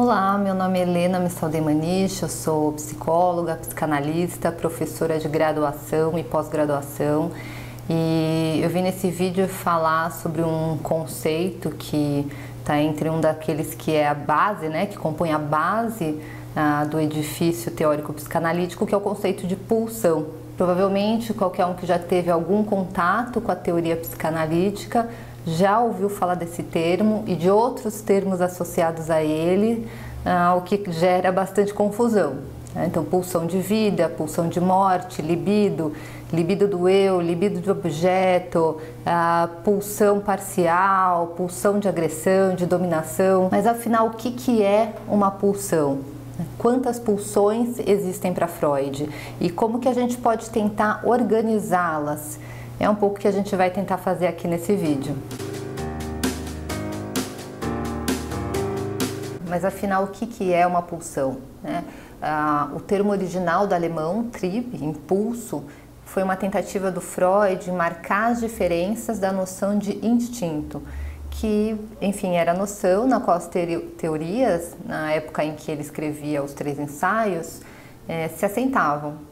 Olá, meu nome é Helena Missalden Manich, eu sou psicóloga, psicanalista, professora de graduação e pós-graduação, e eu vim nesse vídeo falar sobre um conceito que está entre um daqueles que é a base, que compõe a base do edifício teórico psicanalítico, que é o conceito de pulsão. Provavelmente qualquer um que já teve algum contato com a teoria psicanalítica já ouviu falar desse termo e de outros termos associados a ele, o que gera bastante confusão. Então, pulsão de vida, pulsão de morte, libido, libido do eu, libido de objeto, pulsão parcial, pulsão de agressão, de dominação. Mas afinal, o que é uma pulsão? Quantas pulsões existem para Freud? E como que a gente pode tentar organizá-las? É um pouco que a gente vai tentar fazer aqui nesse vídeo. Mas afinal, o que é uma pulsão? O termo original do alemão, Trieb, impulso, foi uma tentativa do Freud em marcar as diferenças da noção de instinto, que, enfim, era a noção na qual as teorias, na época em que ele escrevia os 3 ensaios, se assentavam.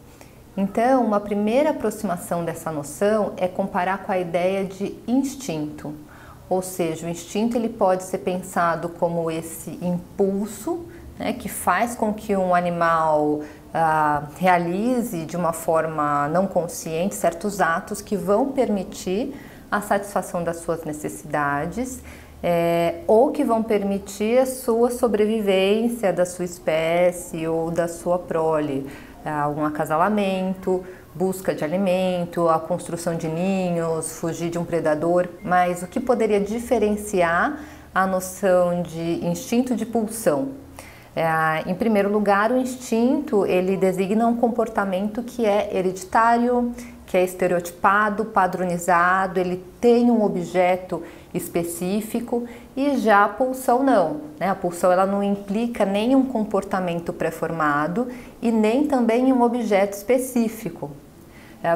Então, uma primeira aproximação dessa noção é comparar com a ideia de instinto, ou seja, o instinto ele pode ser pensado como esse impulso, que faz com que um animal realize de uma forma não consciente certos atos que vão permitir a satisfação das suas necessidades, ou que vão permitir a sua sobrevivência da sua espécie ou da sua prole. Um acasalamento, busca de alimento, a construção de ninhos, fugir de um predador. Mas o que poderia diferenciar a noção de instinto de pulsão? Em primeiro lugar, o instinto ele designa um comportamento que é hereditário, que é estereotipado, padronizado, ele tem um objeto específico, e já a pulsão não. A pulsão ela não implica nem um comportamento pré-formado e nem também um objeto específico.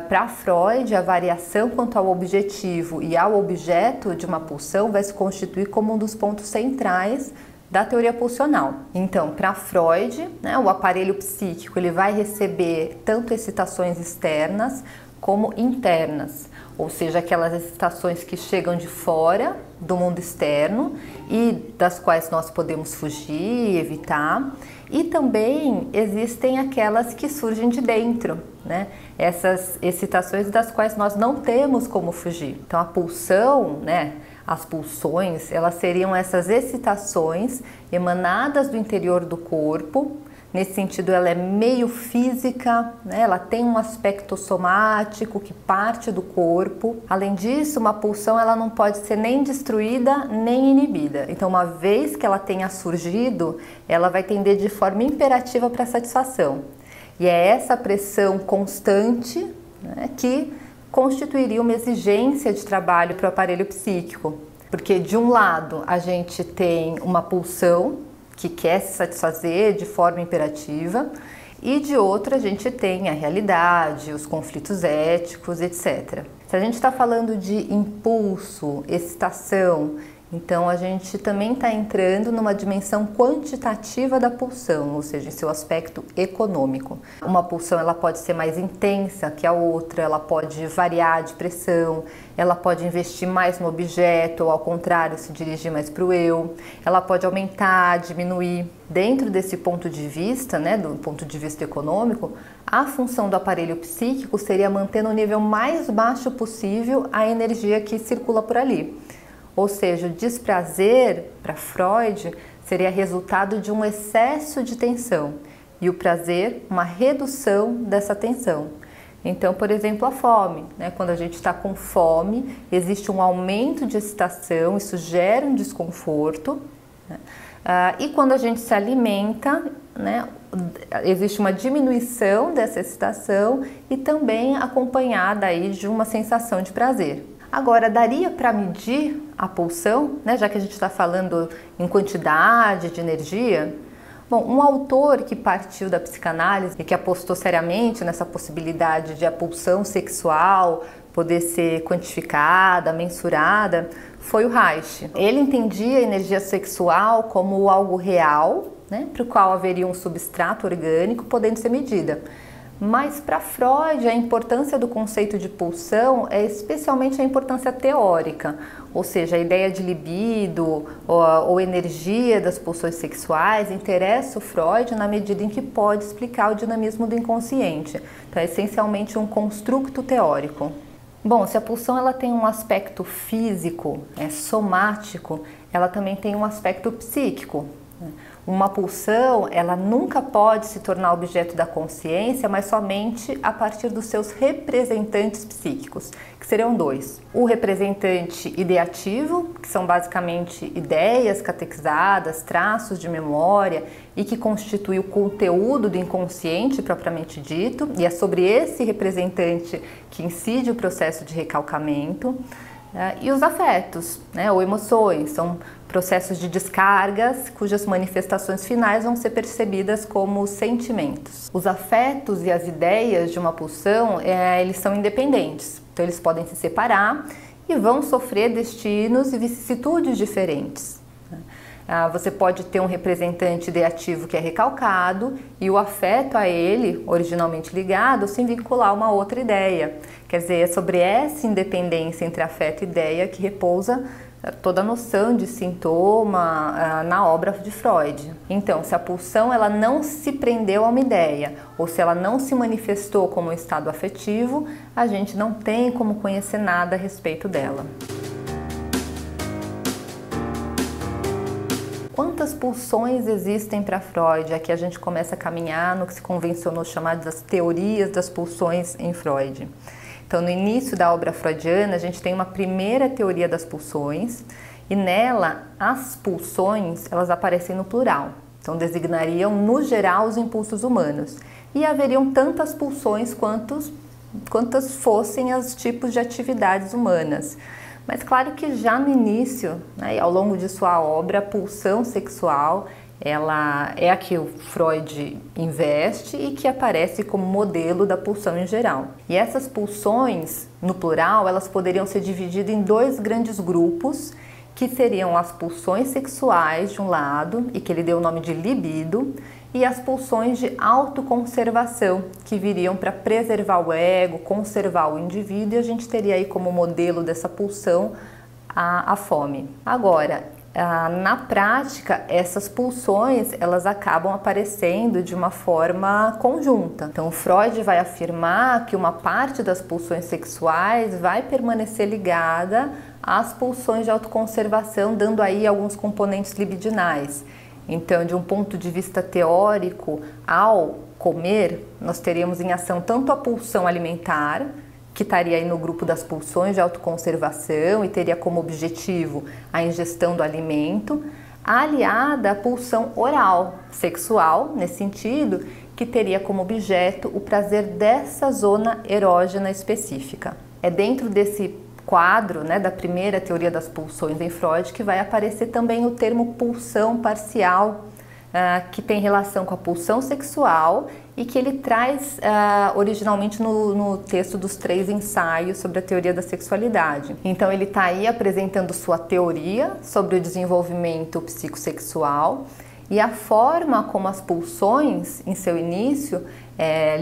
Para Freud, a variação quanto ao objetivo e ao objeto de uma pulsão vai se constituir como um dos pontos centrais da teoria pulsional. Então, para Freud, o aparelho psíquico ele vai receber tanto excitações externas como internas, ou seja, aquelas excitações que chegam de fora do mundo externo e das quais nós podemos fugir, evitar, e também existem aquelas que surgem de dentro, essas excitações das quais nós não temos como fugir. Então a pulsão, as pulsões, elas seriam essas excitações emanadas do interior do corpo. Nesse sentido, ela é meio física, ela tem um aspecto somático que parte do corpo. Além disso, uma pulsão ela não pode ser nem destruída nem inibida. Então, uma vez que ela tenha surgido, ela vai tender de forma imperativa para a satisfação. E é essa pressão constante que constituiria uma exigência de trabalho para o aparelho psíquico. Porque, de um lado, a gente tem uma pulsão que quer se satisfazer de forma imperativa, e de outra a gente tem a realidade, os conflitos éticos, etc. Se a gente está falando de impulso, excitação, então a gente também está entrando numa dimensão quantitativa da pulsão, ou seja, em seu aspecto econômico. Uma pulsão ela pode ser mais intensa que a outra, ela pode variar de pressão, ela pode investir mais no objeto ou ao contrário, se dirigir mais para o eu, ela pode aumentar, diminuir. Dentro desse ponto de vista, do ponto de vista econômico, a função do aparelho psíquico seria manter no nível mais baixo possível a energia que circula por ali. Ou seja, o desprazer, para Freud, seria resultado de um excesso de tensão e o prazer, uma redução dessa tensão. Então, por exemplo, a fome. Quando a gente está com fome, existe um aumento de excitação, isso gera um desconforto. E quando a gente se alimenta, existe uma diminuição dessa excitação e também acompanhada aí de uma sensação de prazer. Agora, daria para medir a pulsão, já que a gente está falando em quantidade de energia? Bom, um autor que partiu da psicanálise e que apostou seriamente nessa possibilidade de a pulsão sexual poder ser quantificada, mensurada, foi o Reich. Ele entendia a energia sexual como algo real, né, para o qual haveria um substrato orgânico podendo ser medida. Mas para Freud a importância do conceito de pulsão é especialmente a importância teórica, ou seja, a ideia de libido ou energia das pulsões sexuais interessa o Freud na medida em que pode explicar o dinamismo do inconsciente. Então é essencialmente um construto teórico. Bom, se a pulsão ela tem um aspecto físico, somático, ela também tem um aspecto psíquico. Uma pulsão, ela nunca pode se tornar objeto da consciência, mas somente a partir dos seus representantes psíquicos, que seriam dois. O representante ideativo, que são basicamente ideias catequizadas, traços de memória e que constitui o conteúdo do inconsciente propriamente dito, e é sobre esse representante que incide o processo de recalcamento. E os afetos, ou emoções, são processos de descargas cujas manifestações finais vão ser percebidas como sentimentos. Os afetos e as ideias de uma pulsão, eles são independentes, então eles podem se separar e vão sofrer destinos e vicissitudes diferentes. Você pode ter um representante ideativo que é recalcado e o afeto a ele, originalmente ligado, se vincular a uma outra ideia. Quer dizer, é sobre essa independência entre afeto e ideia que repousa toda a noção de sintoma na obra de Freud. Então, se a pulsão ela não se prendeu a uma ideia ou se ela não se manifestou como um estado afetivo, a gente não tem como conhecer nada a respeito dela. Quantas pulsões existem para Freud? Aqui a gente começa a caminhar no que se convencionou chamar das teorias das pulsões em Freud. Então, no início da obra freudiana, a gente tem uma primeira teoria das pulsões e nela as pulsões elas aparecem no plural. Então, designariam no geral os impulsos humanos e haveriam tantas pulsões quantas fossem os tipos de atividades humanas. Mas claro que já no início, ao longo de sua obra, a pulsão sexual ela é a que o Freud investe e que aparece como modelo da pulsão em geral. E essas pulsões, no plural, elas poderiam ser divididas em dois grandes grupos, que seriam as pulsões sexuais de um lado, e que ele deu o nome de libido, e as pulsões de autoconservação, que viriam para preservar o ego, conservar o indivíduo, e a gente teria aí como modelo dessa pulsão a fome. Agora, na prática, essas pulsões elas acabam aparecendo de uma forma conjunta. Então, Freud vai afirmar que uma parte das pulsões sexuais vai permanecer ligada às pulsões de autoconservação, dando aí alguns componentes libidinais. Então, de um ponto de vista teórico, ao comer, nós teríamos em ação tanto a pulsão alimentar, que estaria aí no grupo das pulsões de autoconservação e teria como objetivo a ingestão do alimento, aliada à pulsão oral, sexual, nesse sentido, que teria como objeto o prazer dessa zona erógena específica. É dentro desse quadro, da primeira teoria das pulsões em Freud, que vai aparecer também o termo pulsão parcial, que tem relação com a pulsão sexual e que ele traz originalmente no texto dos 3 ensaios sobre a teoria da sexualidade. Então ele está aí apresentando sua teoria sobre o desenvolvimento psicossexual e a forma como as pulsões, em seu início,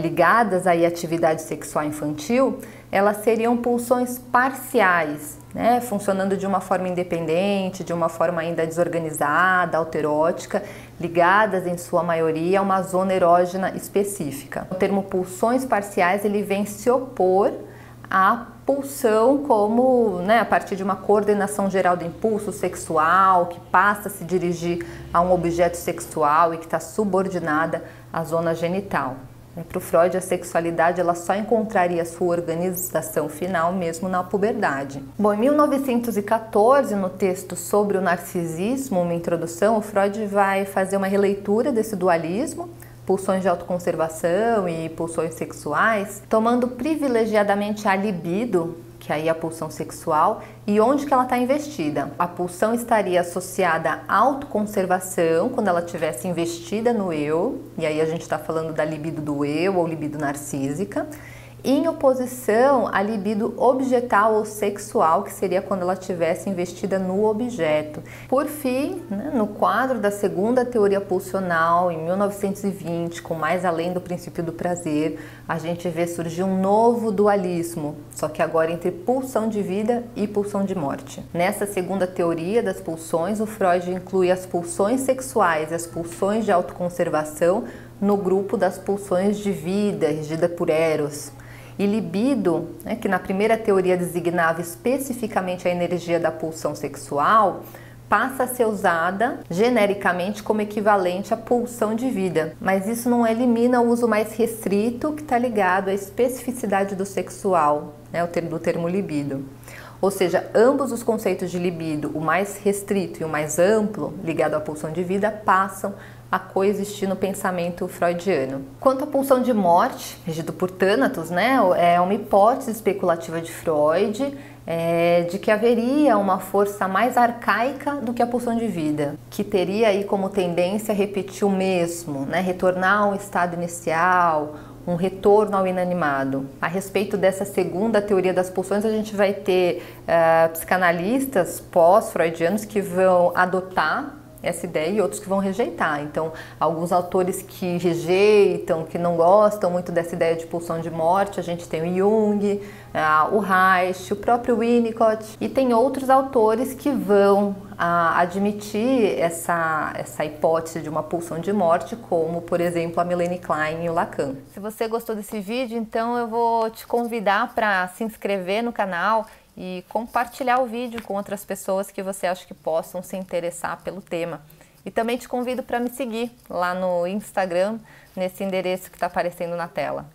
ligadas aí à atividade sexual infantil, elas seriam pulsões parciais, funcionando de uma forma independente, de uma forma ainda desorganizada, autoerótica, ligadas em sua maioria a uma zona erógena específica. O termo pulsões parciais ele vem se opor à pulsão como, a partir de uma coordenação geral do impulso sexual, que passa a se dirigir a um objeto sexual e que está subordinada à zona genital. Para o Freud, a sexualidade ela só encontraria sua organização final mesmo na puberdade. Bom, em 1914, no texto sobre o narcisismo, uma introdução, o Freud vai fazer uma releitura desse dualismo, pulsões de autoconservação e pulsões sexuais, tomando privilegiadamente a libido, que aí é a pulsão sexual, e onde que ela está investida. A pulsão estaria associada à autoconservação, quando ela estivesse investida no eu, e aí a gente está falando da libido do eu ou libido narcísica, em oposição à libido objetal ou sexual, que seria quando ela estivesse investida no objeto. Por fim, né, no quadro da segunda teoria pulsional, em 1920, com Mais Além do Princípio do Prazer, a gente vê surgir um novo dualismo, só que agora entre pulsão de vida e pulsão de morte. Nessa segunda teoria das pulsões, o Freud inclui as pulsões sexuais e as pulsões de autoconservação no grupo das pulsões de vida, regida por Eros. E libido, né, que na primeira teoria designava especificamente a energia da pulsão sexual, passa a ser usada genericamente como equivalente à pulsão de vida. Mas isso não elimina o uso mais restrito que está ligado à especificidade do sexual, né, do termo libido. Ou seja, ambos os conceitos de libido, o mais restrito e o mais amplo, ligado à pulsão de vida, passam a coexistir no pensamento freudiano. Quanto à pulsão de morte, regido por Thanatos, né, é uma hipótese especulativa de Freud de que haveria uma força mais arcaica do que a pulsão de vida, que teria aí como tendência a repetir o mesmo, né, retornar ao estado inicial, um retorno ao inanimado. A respeito dessa segunda teoria das pulsões, a gente vai ter psicanalistas pós-freudianos que vão adotar essa ideia e outros que vão rejeitar. Então, alguns autores que rejeitam, que não gostam muito dessa ideia de pulsão de morte, a gente tem o Jung, o Reich, o próprio Winnicott, e tem outros autores que vão admitir essa hipótese de uma pulsão de morte, como, por exemplo, a Melanie Klein e o Lacan. Se você gostou desse vídeo, então eu vou te convidar para se inscrever no canal e compartilhar o vídeo com outras pessoas que você acha que possam se interessar pelo tema. E também te convido para me seguir lá no Instagram, nesse endereço que está aparecendo na tela.